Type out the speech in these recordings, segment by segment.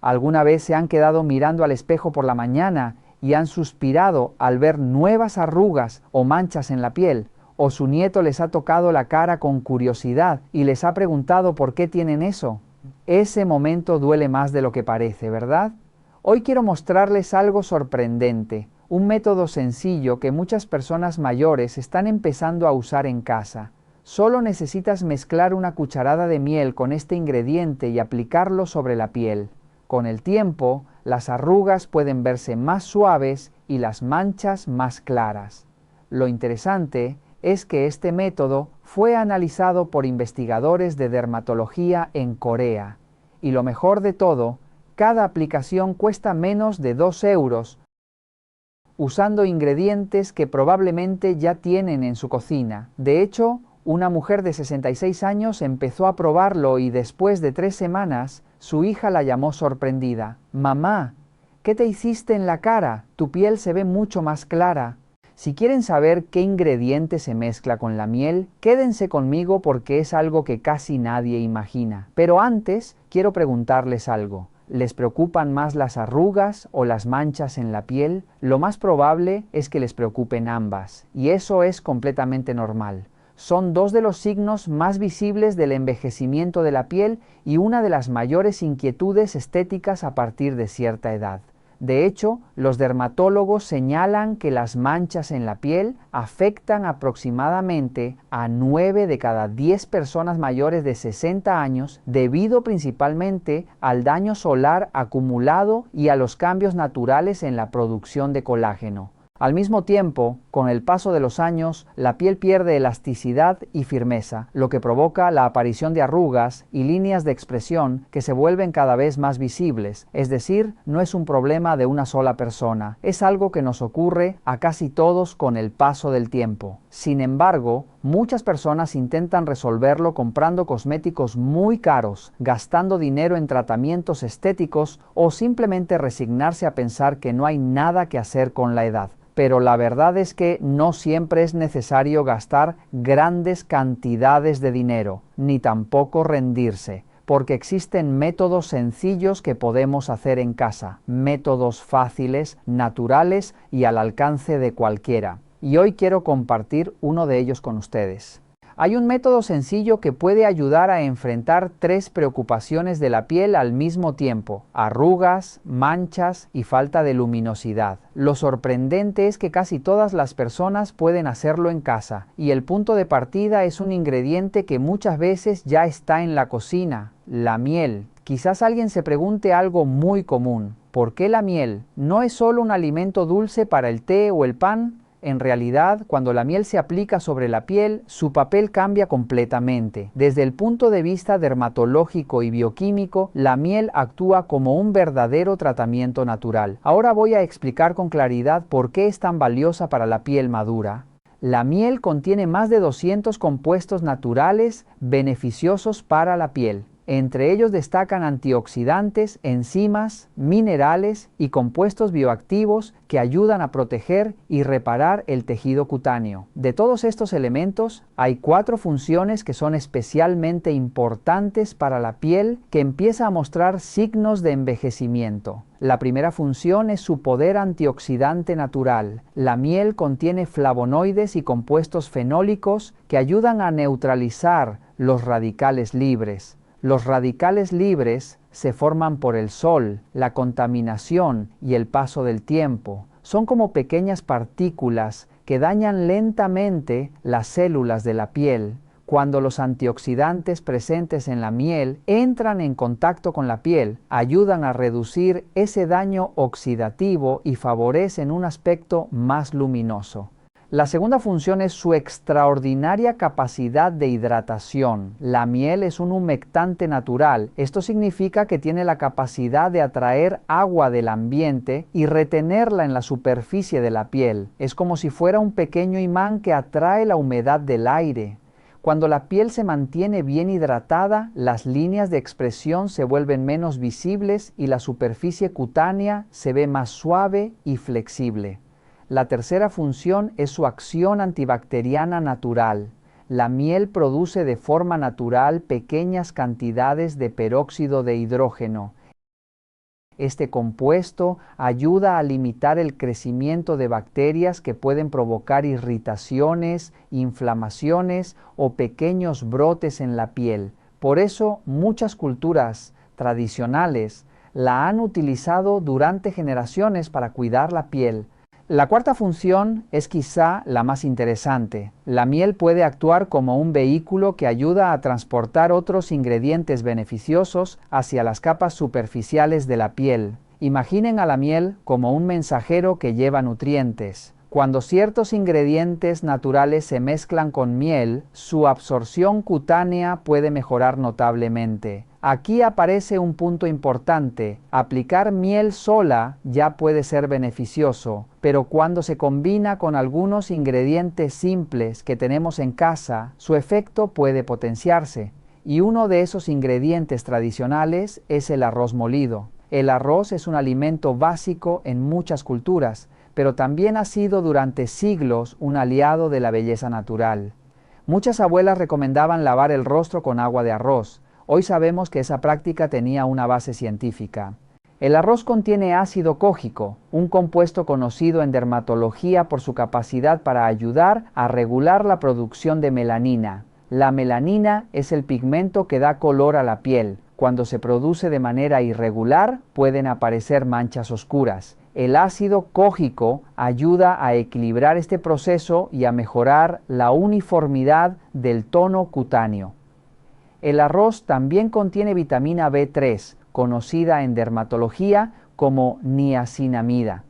¿Alguna vez se han quedado mirando al espejo por la mañana y han suspirado al ver nuevas arrugas o manchas en la piel? ¿O su nieto les ha tocado la cara con curiosidad y les ha preguntado por qué tienen eso? Ese momento duele más de lo que parece, ¿verdad? Hoy quiero mostrarles algo sorprendente, un método sencillo que muchas personas mayores están empezando a usar en casa. Solo necesitas mezclar una cucharada de miel con este ingrediente y aplicarlo sobre la piel. Con el tiempo, las arrugas pueden verse más suaves y las manchas más claras. Lo interesante es que este método fue analizado por investigadores de dermatología en Corea. Y lo mejor de todo, cada aplicación cuesta menos de 2 euros, usando ingredientes que probablemente ya tienen en su cocina. De hecho, una mujer de 66 años empezó a probarlo y después de 3 semanas, su hija la llamó sorprendida. «Mamá, ¿qué te hiciste en la cara? Tu piel se ve mucho más clara». Si quieren saber qué ingrediente se mezcla con la miel, quédense conmigo porque es algo que casi nadie imagina. Pero antes, quiero preguntarles algo. ¿Les preocupan más las arrugas o las manchas en la piel? Lo más probable es que les preocupen ambas, y eso es completamente normal. Son dos de los signos más visibles del envejecimiento de la piel y una de las mayores inquietudes estéticas a partir de cierta edad. De hecho, los dermatólogos señalan que las manchas en la piel afectan aproximadamente a 9 de cada 10 personas mayores de 60 años debido principalmente al daño solar acumulado y a los cambios naturales en la producción de colágeno. Al mismo tiempo, con el paso de los años, la piel pierde elasticidad y firmeza, lo que provoca la aparición de arrugas y líneas de expresión que se vuelven cada vez más visibles. Es decir, no es un problema de una sola persona, es algo que nos ocurre a casi todos con el paso del tiempo. Sin embargo, muchas personas intentan resolverlo comprando cosméticos muy caros, gastando dinero en tratamientos estéticos o simplemente resignarse a pensar que no hay nada que hacer con la edad. Pero la verdad es que no siempre es necesario gastar grandes cantidades de dinero, ni tampoco rendirse, porque existen métodos sencillos que podemos hacer en casa, métodos fáciles, naturales y al alcance de cualquiera. Y hoy quiero compartir uno de ellos con ustedes. Hay un método sencillo que puede ayudar a enfrentar 3 preocupaciones de la piel al mismo tiempo: arrugas, manchas y falta de luminosidad. Lo sorprendente es que casi todas las personas pueden hacerlo en casa, y el punto de partida es un ingrediente que muchas veces ya está en la cocina: la miel. Quizás alguien se pregunte algo muy común: ¿por qué la miel? ¿No es solo un alimento dulce para el té o el pan? En realidad, cuando la miel se aplica sobre la piel, su papel cambia completamente. Desde el punto de vista dermatológico y bioquímico, la miel actúa como un verdadero tratamiento natural. Ahora voy a explicar con claridad por qué es tan valiosa para la piel madura. La miel contiene más de 200 compuestos naturales beneficiosos para la piel. Entre ellos destacan antioxidantes, enzimas, minerales y compuestos bioactivos que ayudan a proteger y reparar el tejido cutáneo. De todos estos elementos, hay 4 funciones que son especialmente importantes para la piel que empieza a mostrar signos de envejecimiento. La primera función es su poder antioxidante natural. La miel contiene flavonoides y compuestos fenólicos que ayudan a neutralizar los radicales libres. Los radicales libres se forman por el sol, la contaminación y el paso del tiempo. Son como pequeñas partículas que dañan lentamente las células de la piel. Cuando los antioxidantes presentes en la miel entran en contacto con la piel, ayudan a reducir ese daño oxidativo y favorecen un aspecto más luminoso. La segunda función es su extraordinaria capacidad de hidratación. La miel es un humectante natural. Esto significa que tiene la capacidad de atraer agua del ambiente y retenerla en la superficie de la piel. Es como si fuera un pequeño imán que atrae la humedad del aire. Cuando la piel se mantiene bien hidratada, las líneas de expresión se vuelven menos visibles y la superficie cutánea se ve más suave y flexible. La tercera función es su acción antibacteriana natural. La miel produce de forma natural pequeñas cantidades de peróxido de hidrógeno. Este compuesto ayuda a limitar el crecimiento de bacterias que pueden provocar irritaciones, inflamaciones o pequeños brotes en la piel. Por eso muchas culturas tradicionales la han utilizado durante generaciones para cuidar la piel. La cuarta función es quizá la más interesante. La miel puede actuar como un vehículo que ayuda a transportar otros ingredientes beneficiosos hacia las capas superficiales de la piel. Imaginen a la miel como un mensajero que lleva nutrientes. Cuando ciertos ingredientes naturales se mezclan con miel, su absorción cutánea puede mejorar notablemente. Aquí aparece un punto importante. Aplicar miel sola ya puede ser beneficioso, pero cuando se combina con algunos ingredientes simples que tenemos en casa, su efecto puede potenciarse. Y uno de esos ingredientes tradicionales es el arroz molido. El arroz es un alimento básico en muchas culturas, pero también ha sido durante siglos un aliado de la belleza natural. Muchas abuelas recomendaban lavar el rostro con agua de arroz. Hoy sabemos que esa práctica tenía una base científica. El arroz contiene ácido cógico, un compuesto conocido en dermatología por su capacidad para ayudar a regular la producción de melanina. La melanina es el pigmento que da color a la piel. Cuando se produce de manera irregular, pueden aparecer manchas oscuras. El ácido cógico ayuda a equilibrar este proceso y a mejorar la uniformidad del tono cutáneo. El arroz también contiene vitamina B3, conocida en dermatología como niacinamida.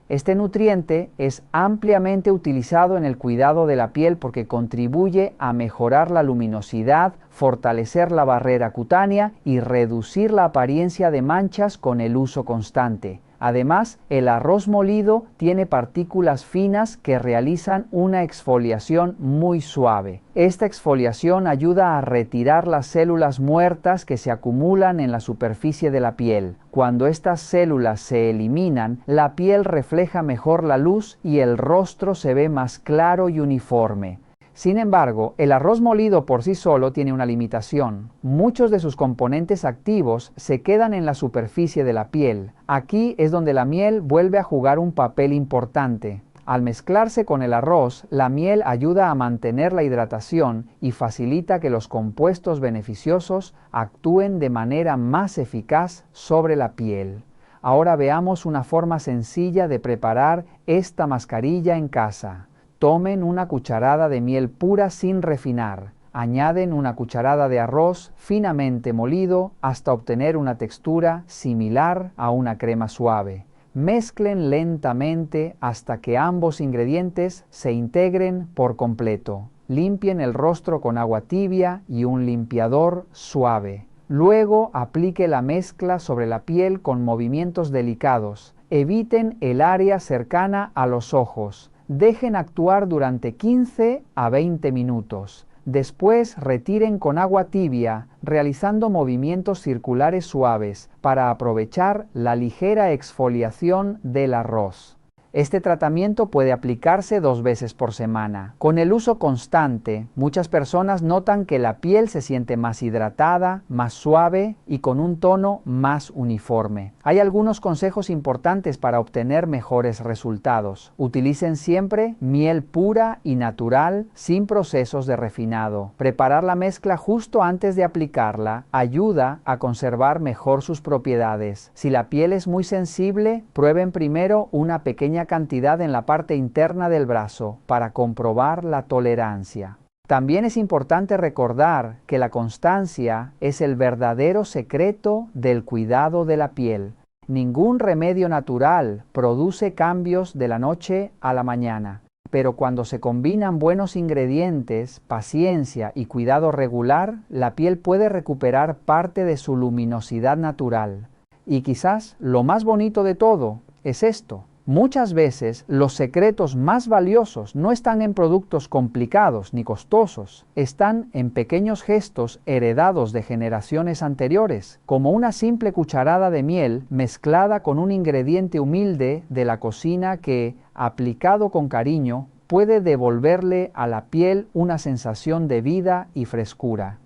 Este nutriente es ampliamente utilizado en el cuidado de la piel porque contribuye a mejorar la luminosidad, fortalecer la barrera cutánea y reducir la apariencia de manchas con el uso constante. Además, el arroz molido tiene partículas finas que realizan una exfoliación muy suave. Esta exfoliación ayuda a retirar las células muertas que se acumulan en la superficie de la piel. Cuando estas células se eliminan, la piel refleja mejor la luz y el rostro se ve más claro y uniforme. Sin embargo, el arroz molido por sí solo tiene una limitación. Muchos de sus componentes activos se quedan en la superficie de la piel. Aquí es donde la miel vuelve a jugar un papel importante. Al mezclarse con el arroz, la miel ayuda a mantener la hidratación y facilita que los compuestos beneficiosos actúen de manera más eficaz sobre la piel. Ahora veamos una forma sencilla de preparar esta mascarilla en casa. Tomen una cucharada de miel pura sin refinar. Añaden una cucharada de arroz finamente molido hasta obtener una textura similar a una crema suave. Mezclen lentamente hasta que ambos ingredientes se integren por completo. Limpien el rostro con agua tibia y un limpiador suave. Luego aplique la mezcla sobre la piel con movimientos delicados. Eviten el área cercana a los ojos. Dejen actuar durante 15 a 20 minutos. Después retiren con agua tibia, realizando movimientos circulares suaves para aprovechar la ligera exfoliación del arroz. Este tratamiento puede aplicarse 2 veces por semana. Con el uso constante, muchas personas notan que la piel se siente más hidratada, más suave y con un tono más uniforme. Hay algunos consejos importantes para obtener mejores resultados. Utilicen siempre miel pura y natural, sin procesos de refinado. Preparar la mezcla justo antes de aplicarla ayuda a conservar mejor sus propiedades. Si la piel es muy sensible, prueben primero una pequeña cantidad en la parte interna del brazo para comprobar la tolerancia. También es importante recordar que la constancia es el verdadero secreto del cuidado de la piel. Ningún remedio natural produce cambios de la noche a la mañana, pero cuando se combinan buenos ingredientes, paciencia y cuidado regular, la piel puede recuperar parte de su luminosidad natural. Y quizás lo más bonito de todo es esto. Muchas veces los secretos más valiosos no están en productos complicados ni costosos, están en pequeños gestos heredados de generaciones anteriores, como una simple cucharada de miel mezclada con un ingrediente humilde de la cocina que, aplicado con cariño, puede devolverle a la piel una sensación de vida y frescura.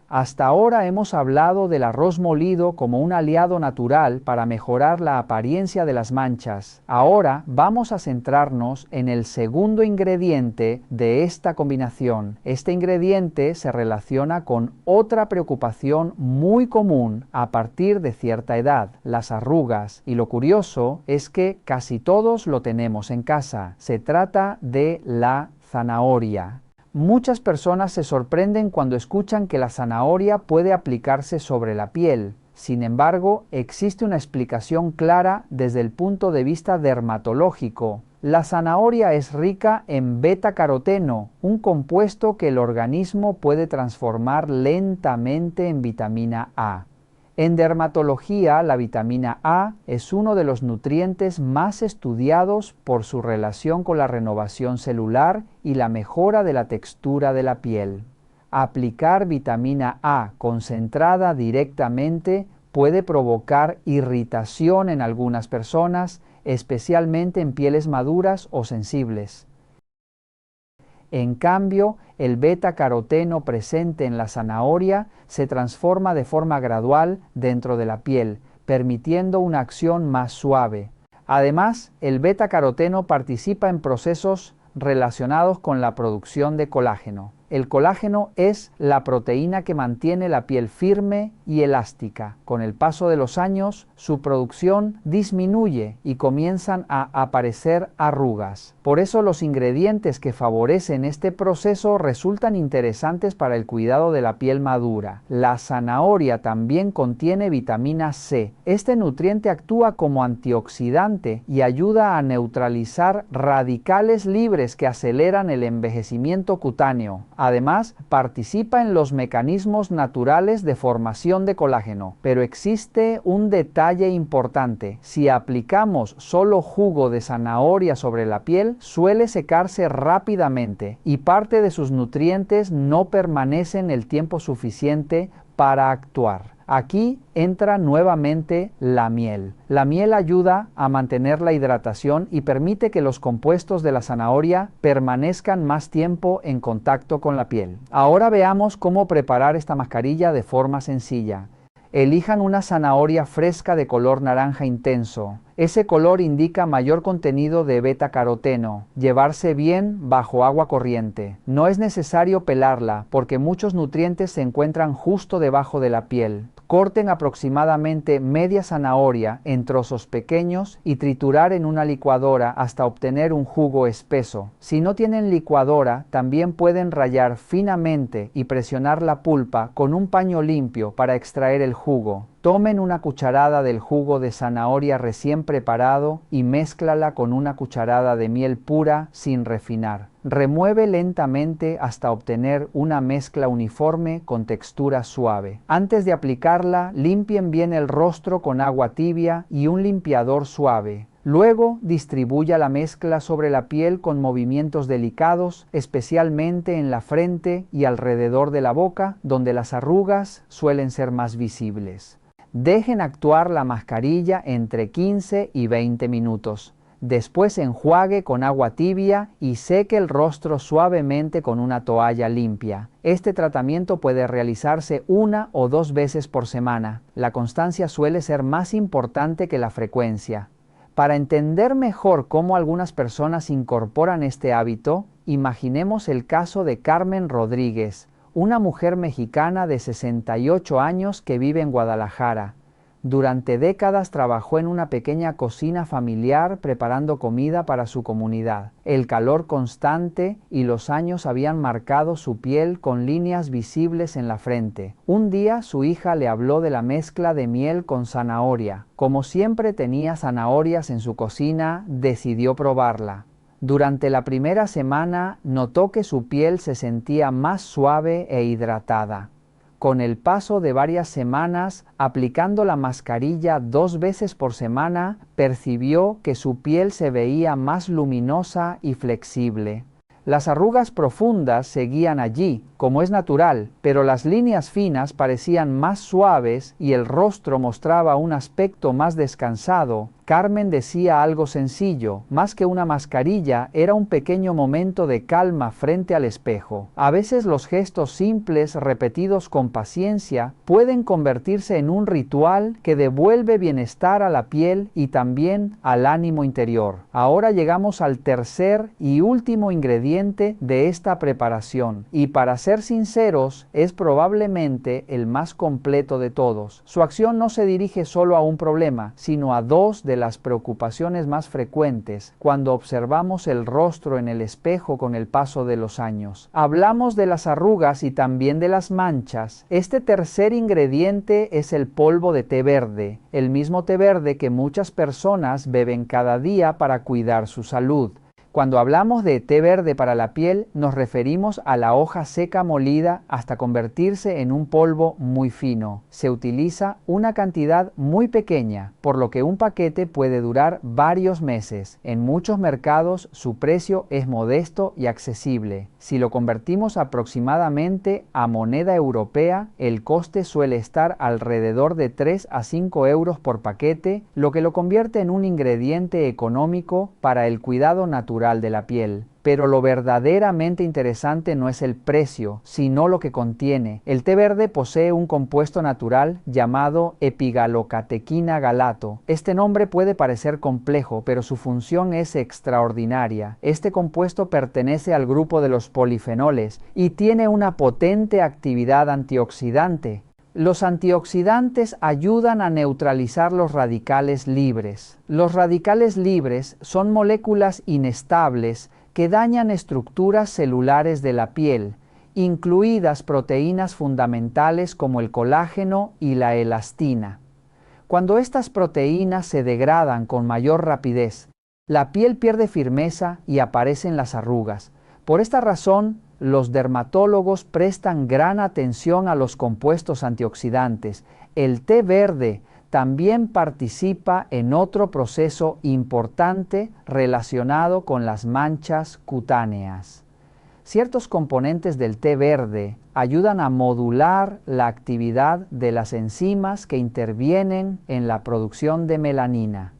Hasta ahora hemos hablado del arroz molido como un aliado natural para mejorar la apariencia de las manchas. Ahora vamos a centrarnos en el segundo ingrediente de esta combinación. Este ingrediente se relaciona con otra preocupación muy común a partir de cierta edad, las arrugas. Y lo curioso es que casi todos lo tenemos en casa. Se trata de la zanahoria. Muchas personas se sorprenden cuando escuchan que la zanahoria puede aplicarse sobre la piel. Sin embargo, existe una explicación clara desde el punto de vista dermatológico. La zanahoria es rica en beta-caroteno, un compuesto que el organismo puede transformar lentamente en vitamina A. En dermatología, la vitamina A es uno de los nutrientes más estudiados por su relación con la renovación celular y la mejora de la textura de la piel. Aplicar vitamina A concentrada directamente puede provocar irritación en algunas personas, especialmente en pieles maduras o sensibles. En cambio, el beta-caroteno presente en la zanahoria se transforma de forma gradual dentro de la piel, permitiendo una acción más suave. Además, el beta-caroteno participa en procesos relacionados con la producción de colágeno. El colágeno es la proteína que mantiene la piel firme y elástica. Con el paso de los años, su producción disminuye y comienzan a aparecer arrugas. Por eso los ingredientes que favorecen este proceso resultan interesantes para el cuidado de la piel madura. La zanahoria también contiene vitamina C. Este nutriente actúa como antioxidante y ayuda a neutralizar radicales libres que aceleran el envejecimiento cutáneo. Además, participa en los mecanismos naturales de formación de colágeno. Pero existe un detalle importante. Si aplicamos solo jugo de zanahoria sobre la piel, suele secarse rápidamente y parte de sus nutrientes no permanecen el tiempo suficiente para actuar. Aquí entra nuevamente la miel. La miel ayuda a mantener la hidratación y permite que los compuestos de la zanahoria permanezcan más tiempo en contacto con la piel. Ahora veamos cómo preparar esta mascarilla de forma sencilla. Elijan una zanahoria fresca de color naranja intenso. Ese color indica mayor contenido de beta-caroteno. Llevarse bien bajo agua corriente. No es necesario pelarla porque muchos nutrientes se encuentran justo debajo de la piel. Corten aproximadamente media zanahoria en trozos pequeños y triturar en una licuadora hasta obtener un jugo espeso. Si no tienen licuadora, también pueden rallar finamente y presionar la pulpa con un paño limpio para extraer el jugo. Tomen una cucharada del jugo de zanahoria recién preparado y mézclala con una cucharada de miel pura sin refinar. Remueve lentamente hasta obtener una mezcla uniforme con textura suave. Antes de aplicarla, limpien bien el rostro con agua tibia y un limpiador suave. Luego, distribuya la mezcla sobre la piel con movimientos delicados, especialmente en la frente y alrededor de la boca, donde las arrugas suelen ser más visibles. Dejen actuar la mascarilla entre 15 y 20 minutos. Después enjuague con agua tibia y seque el rostro suavemente con una toalla limpia. Este tratamiento puede realizarse 1 o 2 veces por semana. La constancia suele ser más importante que la frecuencia. Para entender mejor cómo algunas personas incorporan este hábito, imaginemos el caso de Carmen Rodríguez, una mujer mexicana de 68 años que vive en Guadalajara. Durante décadas trabajó en una pequeña cocina familiar preparando comida para su comunidad. El calor constante y los años habían marcado su piel con líneas visibles en la frente. Un día su hija le habló de la mezcla de miel con zanahoria. Como siempre tenía zanahorias en su cocina, decidió probarla. Durante la primera semana notó que su piel se sentía más suave e hidratada. Con el paso de varias semanas, aplicando la mascarilla 2 veces por semana, percibió que su piel se veía más luminosa y flexible. Las arrugas profundas seguían allí, como es natural, pero las líneas finas parecían más suaves y el rostro mostraba un aspecto más descansado Carmen decía algo sencillo, más que una mascarilla, era un pequeño momento de calma frente al espejo. A veces los gestos simples, repetidos con paciencia, pueden convertirse en un ritual que devuelve bienestar a la piel y también al ánimo interior. Ahora llegamos al tercer y último ingrediente de esta preparación, y para ser sinceros, es probablemente el más completo de todos. Su acción no se dirige solo a un problema, sino a dos de las preocupaciones más frecuentes cuando observamos el rostro en el espejo con el paso de los años. Hablamos de las arrugas y también de las manchas. Este tercer ingrediente es el polvo de té verde, el mismo té verde que muchas personas beben cada día para cuidar su salud. Cuando hablamos de té verde para la piel, nos referimos a la hoja seca molida hasta convertirse en un polvo muy fino. Se utiliza una cantidad muy pequeña, por lo que un paquete puede durar varios meses. En muchos mercados su precio es modesto y accesible. Si lo convertimos aproximadamente a moneda europea, el coste suele estar alrededor de 3 a 5 euros por paquete, lo que lo convierte en un ingrediente económico para el cuidado natural de la piel. Pero lo verdaderamente interesante no es el precio, sino lo que contiene. El té verde posee un compuesto natural llamado epigalocatequina galato. Este nombre puede parecer complejo, pero su función es extraordinaria. Este compuesto pertenece al grupo de los polifenoles y tiene una potente actividad antioxidante. Los antioxidantes ayudan a neutralizar los radicales libres. Los radicales libres son moléculas inestables que dañan estructuras celulares de la piel, incluidas proteínas fundamentales como el colágeno y la elastina. Cuando estas proteínas se degradan con mayor rapidez, la piel pierde firmeza y aparecen las arrugas. Por esta razón, los dermatólogos prestan gran atención a los compuestos antioxidantes. El té verde también participa en otro proceso importante relacionado con las manchas cutáneas. Ciertos componentes del té verde ayudan a modular la actividad de las enzimas que intervienen en la producción de melanina.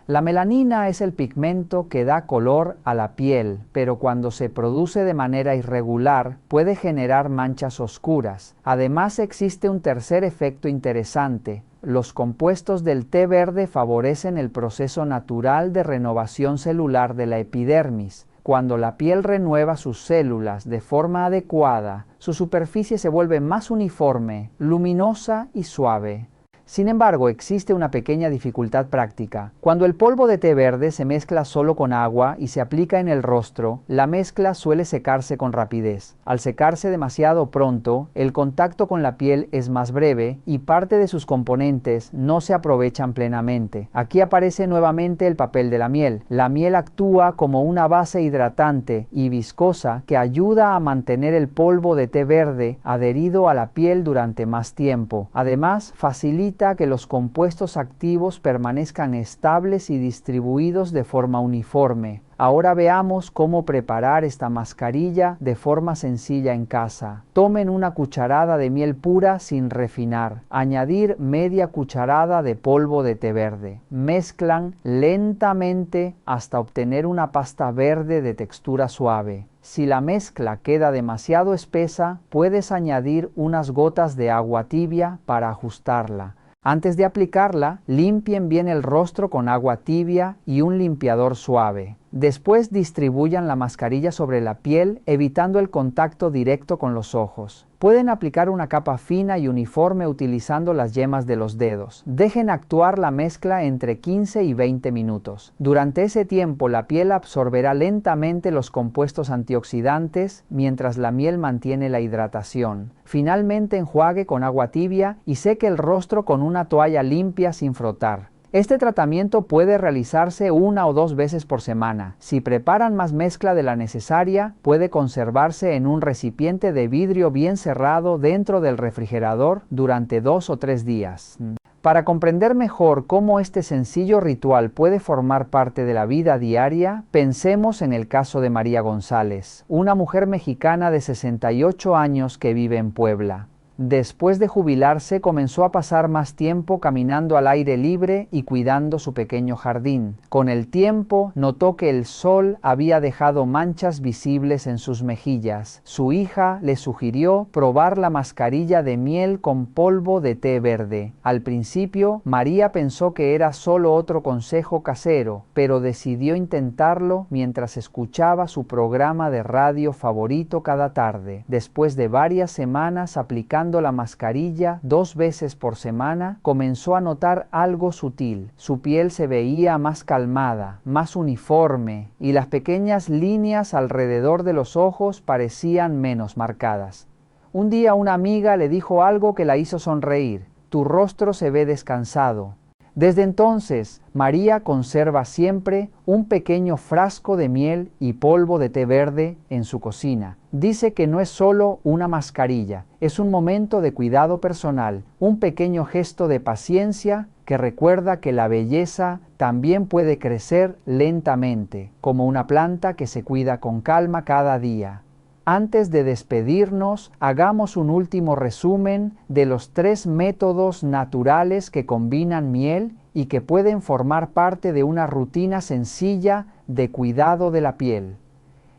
La melanina es el pigmento que da color a la piel, pero cuando se produce de manera irregular puede generar manchas oscuras. Además existe un tercer efecto interesante. Los compuestos del té verde favorecen el proceso natural de renovación celular de la epidermis. Cuando la piel renueva sus células de forma adecuada, su superficie se vuelve más uniforme, luminosa y suave. Sin embargo, existe una pequeña dificultad práctica. Cuando el polvo de té verde se mezcla solo con agua y se aplica en el rostro, la mezcla suele secarse con rapidez. Al secarse demasiado pronto, el contacto con la piel es más breve y parte de sus componentes no se aprovechan plenamente. Aquí aparece nuevamente el papel de la miel. La miel actúa como una base hidratante y viscosa que ayuda a mantener el polvo de té verde adherido a la piel durante más tiempo. Además, facilita que los compuestos activos permanezcan estables y distribuidos de forma uniforme. Ahora veamos cómo preparar esta mascarilla de forma sencilla en casa. Tomen una cucharada de miel pura sin refinar. Añadir media cucharada de polvo de té verde. Mezclan lentamente hasta obtener una pasta verde de textura suave. Si la mezcla queda demasiado espesa, puedes añadir unas gotas de agua tibia para ajustarla. Antes de aplicarla, limpien bien el rostro con agua tibia y un limpiador suave. Después distribuyan la mascarilla sobre la piel, evitando el contacto directo con los ojos. Pueden aplicar una capa fina y uniforme utilizando las yemas de los dedos. Dejen actuar la mezcla entre 15 y 20 minutos. Durante ese tiempo, la piel absorberá lentamente los compuestos antioxidantes mientras la miel mantiene la hidratación. Finalmente, enjuague con agua tibia y seque el rostro con una toalla limpia sin frotar. Este tratamiento puede realizarse 1 o 2 veces por semana. Si preparan más mezcla de la necesaria, puede conservarse en un recipiente de vidrio bien cerrado dentro del refrigerador durante 2 o 3 días. Para comprender mejor cómo este sencillo ritual puede formar parte de la vida diaria, pensemos en el caso de María González, una mujer mexicana de 68 años que vive en Puebla. Después de jubilarse, comenzó a pasar más tiempo caminando al aire libre y cuidando su pequeño jardín. Con el tiempo, notó que el sol había dejado manchas visibles en sus mejillas. Su hija le sugirió probar la mascarilla de miel con polvo de té verde. Al principio, María pensó que era solo otro consejo casero, pero decidió intentarlo mientras escuchaba su programa de radio favorito cada tarde. Después de varias semanas aplicando la mascarilla 2 veces por semana, comenzó a notar algo sutil. Su piel se veía más calmada, más uniforme, y las pequeñas líneas alrededor de los ojos parecían menos marcadas. Un día una amiga le dijo algo que la hizo sonreír. «Tu rostro se ve descansado». Desde entonces, María conserva siempre un pequeño frasco de miel y polvo de té verde en su cocina. Dice que no es solo una mascarilla, es un momento de cuidado personal, un pequeño gesto de paciencia que recuerda que la belleza también puede crecer lentamente, como una planta que se cuida con calma cada día. Antes de despedirnos, hagamos un último resumen de los 3 métodos naturales que combinan miel y que pueden formar parte de una rutina sencilla de cuidado de la piel.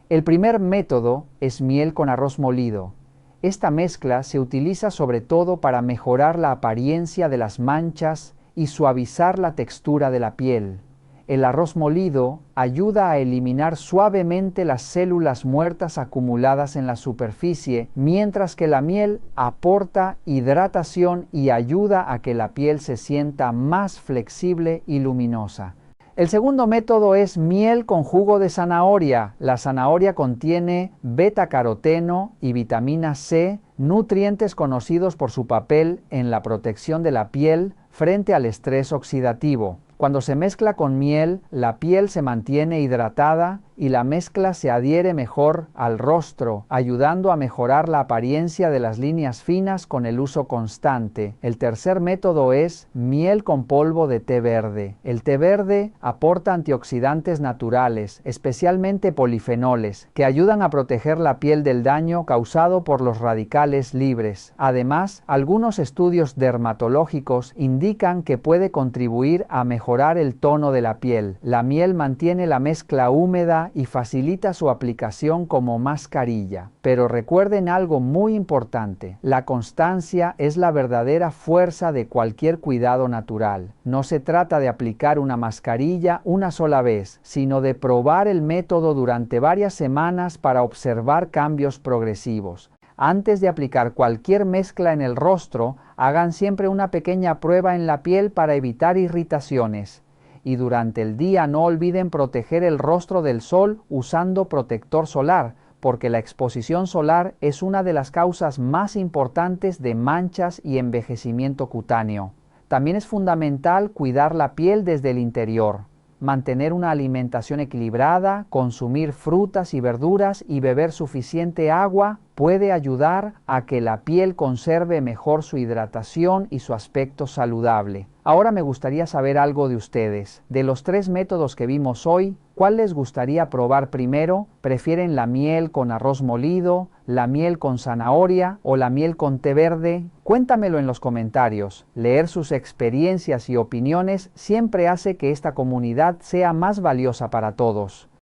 El primer método es miel con arroz molido. Esta mezcla se utiliza sobre todo para mejorar la apariencia de las manchas y suavizar la textura de la piel. El arroz molido ayuda a eliminar suavemente las células muertas acumuladas en la superficie, mientras que la miel aporta hidratación y ayuda a que la piel se sienta más flexible y luminosa. El segundo método es miel con jugo de zanahoria. La zanahoria contiene betacaroteno y vitamina C, nutrientes conocidos por su papel en la protección de la piel frente al estrés oxidativo. Cuando se mezcla con miel, la piel se mantiene hidratada y la mezcla se adhiere mejor al rostro, ayudando a mejorar la apariencia de las líneas finas con el uso constante. El tercer método es miel con polvo de té verde. El té verde aporta antioxidantes naturales, especialmente polifenoles, que ayudan a proteger la piel del daño causado por los radicales libres. Además, algunos estudios dermatológicos indican que puede contribuir a mejorar el tono de la piel. La miel mantiene la mezcla húmeda y facilita su aplicación como mascarilla. Pero recuerden algo muy importante: la constancia es la verdadera fuerza de cualquier cuidado natural. No se trata de aplicar una mascarilla una sola vez, sino de probar el método durante varias semanas para observar cambios progresivos. Antes de aplicar cualquier mezcla en el rostro, hagan siempre una pequeña prueba en la piel para evitar irritaciones. Y durante el día no olviden proteger el rostro del sol usando protector solar, porque la exposición solar es una de las causas más importantes de manchas y envejecimiento cutáneo. También es fundamental cuidar la piel desde el interior. Mantener una alimentación equilibrada, consumir frutas y verduras y beber suficiente agua puede ayudar a que la piel conserve mejor su hidratación y su aspecto saludable. Ahora me gustaría saber algo de ustedes. De los 3 métodos que vimos hoy, ¿cuál les gustaría probar primero? ¿Prefieren la miel con arroz molido, la miel con zanahoria o la miel con té verde? Cuéntamelo en los comentarios. Leer sus experiencias y opiniones siempre hace que esta comunidad sea más valiosa para todos.